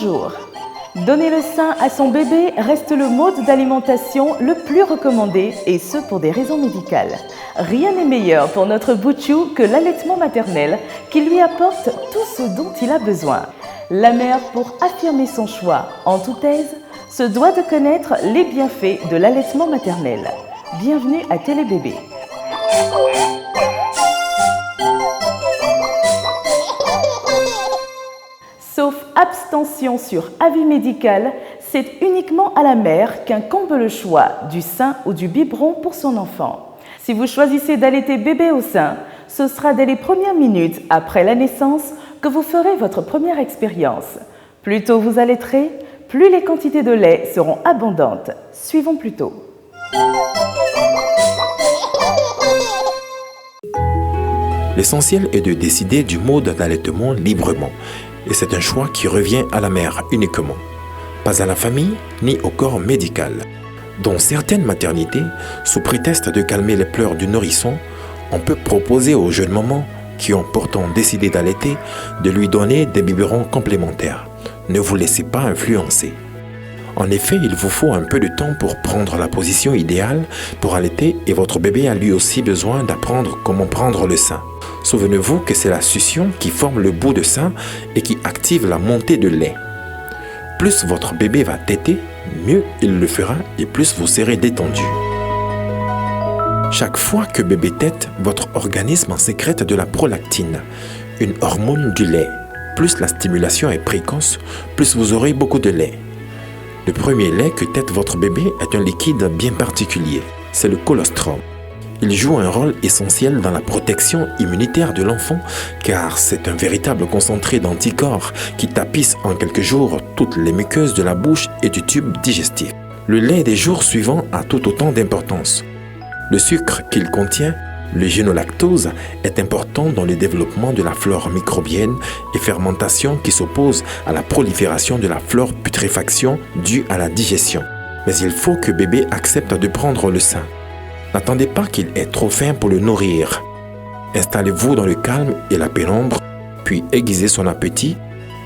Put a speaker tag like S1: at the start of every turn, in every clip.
S1: Bonjour. Donner le sein à son bébé reste le mode d'alimentation le plus recommandé, et ce pour des raisons médicales. Rien n'est meilleur pour notre Bouchou que l'allaitement maternel qui lui apporte tout ce dont il a besoin. La mère, pour affirmer son choix en toute aise, se doit de connaître les bienfaits de l'allaitement maternel. Bienvenue à Télébébé. Sauf abstention sur avis médical, c'est uniquement à la mère qu'incombe le choix du sein ou du biberon pour son enfant. Si vous choisissez d'allaiter bébé au sein, ce sera dès les premières minutes après la naissance que vous ferez votre première expérience. Plus tôt vous allaiterez, plus les quantités de lait seront abondantes. Suivons plutôt.
S2: L'essentiel est de décider du mode d'allaitement librement. Et c'est un choix qui revient à la mère uniquement, pas à la famille ni au corps médical. Dans certaines maternités, sous prétexte de calmer les pleurs du nourrisson, on peut proposer aux jeunes mamans qui ont pourtant décidé d'allaiter de lui donner des biberons complémentaires. Ne vous laissez pas influencer. En effet, il vous faut un peu de temps pour prendre la position idéale pour allaiter et votre bébé a lui aussi besoin d'apprendre comment prendre le sein. Souvenez-vous que c'est la succion qui forme le bout de sein et qui active la montée de lait. Plus votre bébé va téter, mieux il le fera et plus vous serez détendu. Chaque fois que bébé tète, votre organisme sécrète de la prolactine, une hormone du lait. Plus la stimulation est précoce, plus vous aurez beaucoup de lait. Le premier lait que tète votre bébé est un liquide bien particulier, c'est le colostrum. Il joue un rôle essentiel dans la protection immunitaire de l'enfant car c'est un véritable concentré d'anticorps qui tapisse en quelques jours toutes les muqueuses de la bouche et du tube digestif. Le lait des jours suivants a tout autant d'importance. Le sucre qu'il contient, le génolactose, est important dans le développement de la flore microbienne et fermentation qui s'oppose à la prolifération de la flore putréfaction due à la digestion. Mais il faut que bébé accepte de prendre le sein. N'attendez pas qu'il ait trop faim pour le nourrir. Installez-vous dans le calme et la pénombre, puis aiguisez son appétit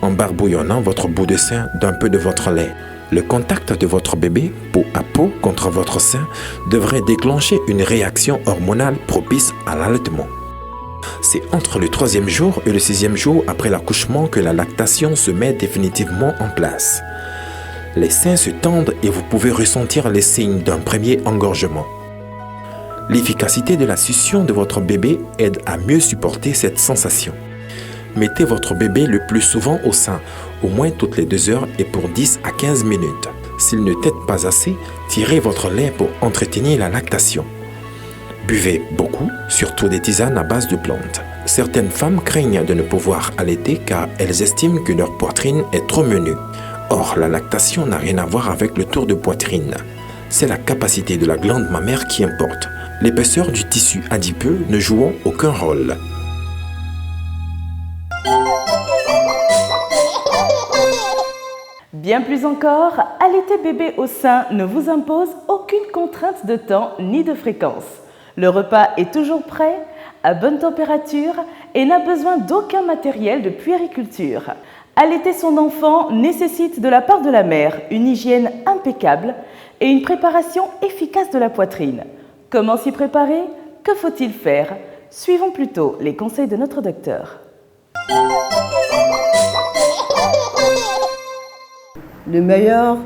S2: en barbouillonnant votre bout de sein d'un peu de votre lait. Le contact de votre bébé, peau à peau, contre votre sein devrait déclencher une réaction hormonale propice à l'allaitement. C'est entre le 3e jour et le 6e jour après l'accouchement que la lactation se met définitivement en place. Les seins se tendent et vous pouvez ressentir les signes d'un premier engorgement. L'efficacité de la succion de votre bébé aide à mieux supporter cette sensation. Mettez votre bébé le plus souvent au sein, au moins toutes les 2 heures et pour 10 à 15 minutes. S'il ne tète pas assez, tirez votre lait pour entretenir la lactation. Buvez beaucoup, surtout des tisanes à base de plantes. Certaines femmes craignent de ne pouvoir allaiter car elles estiment que leur poitrine est trop menue. Or, la lactation n'a rien à voir avec le tour de poitrine. C'est la capacité de la glande mammaire qui importe. L'épaisseur du tissu adipeux ne jouant aucun rôle.
S1: Bien plus encore, allaiter bébé au sein ne vous impose aucune contrainte de temps ni de fréquence. Le repas est toujours prêt, à bonne température et n'a besoin d'aucun matériel de puériculture. Allaiter son enfant nécessite de la part de la mère une hygiène impeccable et une préparation efficace de la poitrine. Comment s'y préparer? Que faut-il faire? Suivons plutôt les conseils de notre docteur.
S3: Le meilleur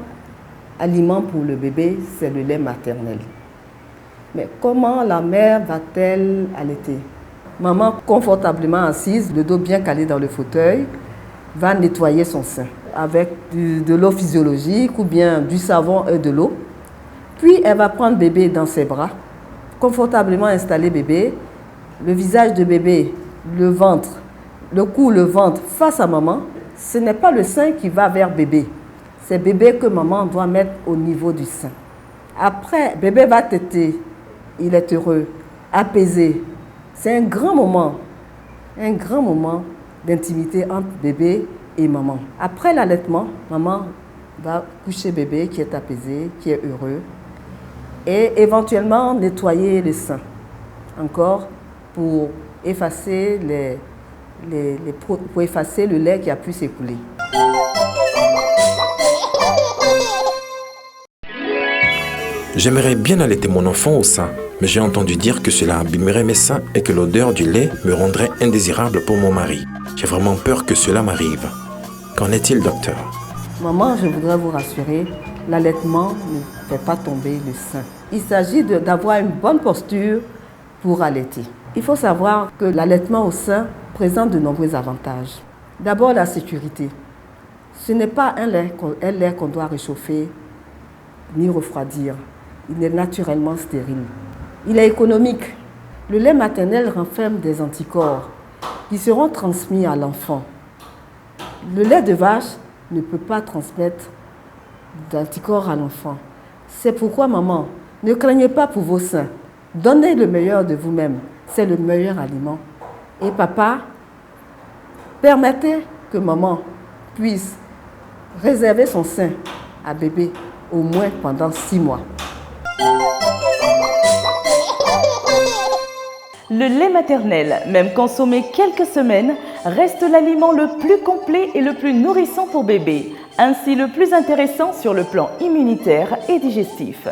S3: aliment pour le bébé, c'est le lait maternel. Mais comment la mère va-t-elle allaiter? Maman, confortablement assise, le dos bien calé dans le fauteuil, va nettoyer son sein avec de l'eau physiologique ou bien du savon et de l'eau. Puis elle va prendre bébé dans ses bras, confortablement installer bébé, le visage de bébé, le ventre, le cou, le ventre face à maman. Ce n'est pas le sein qui va vers bébé. C'est bébé que maman doit mettre au niveau du sein. Après, bébé va téter. Il est heureux, apaisé. C'est un grand moment d'intimité entre bébé et maman. Après l'allaitement, maman va coucher bébé qui est apaisé, qui est heureux. Et éventuellement nettoyer les seins. Encore pour effacer pour effacer le lait qui a pu s'écouler.
S2: J'aimerais bien allaiter mon enfant au sein, mais j'ai entendu dire que cela abîmerait mes seins et que l'odeur du lait me rendrait indésirable pour mon mari. J'ai vraiment peur que cela m'arrive. Qu'en est-il, docteur?
S3: Maman, je voudrais vous rassurer, l'allaitement ne fait pas tomber le sein. Il s'agit d'avoir une bonne posture pour allaiter. Il faut savoir que l'allaitement au sein présente de nombreux avantages. D'abord, la sécurité. Ce n'est pas un lait qu'on doit réchauffer ni refroidir. Il est naturellement stérile. Il est économique. Le lait maternel renferme des anticorps qui seront transmis à l'enfant. Le lait de vache ne peut pas transmettre d'anticorps à l'enfant. C'est pourquoi, maman, ne craignez pas pour vos seins. Donnez le meilleur de vous-même. C'est le meilleur aliment. Et papa, permettez que maman puisse réserver son sein à bébé au moins pendant 6 mois.
S1: Le lait maternel, même consommé quelques semaines, reste l'aliment le plus complet et le plus nourrissant pour bébé, ainsi le plus intéressant sur le plan immunitaire et digestif.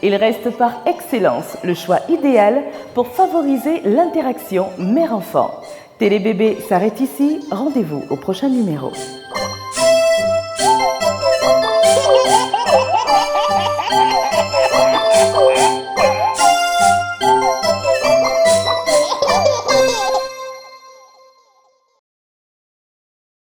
S1: Il reste par excellence le choix idéal pour favoriser l'interaction mère-enfant. Télébébé s'arrête ici, rendez-vous au prochain numéro.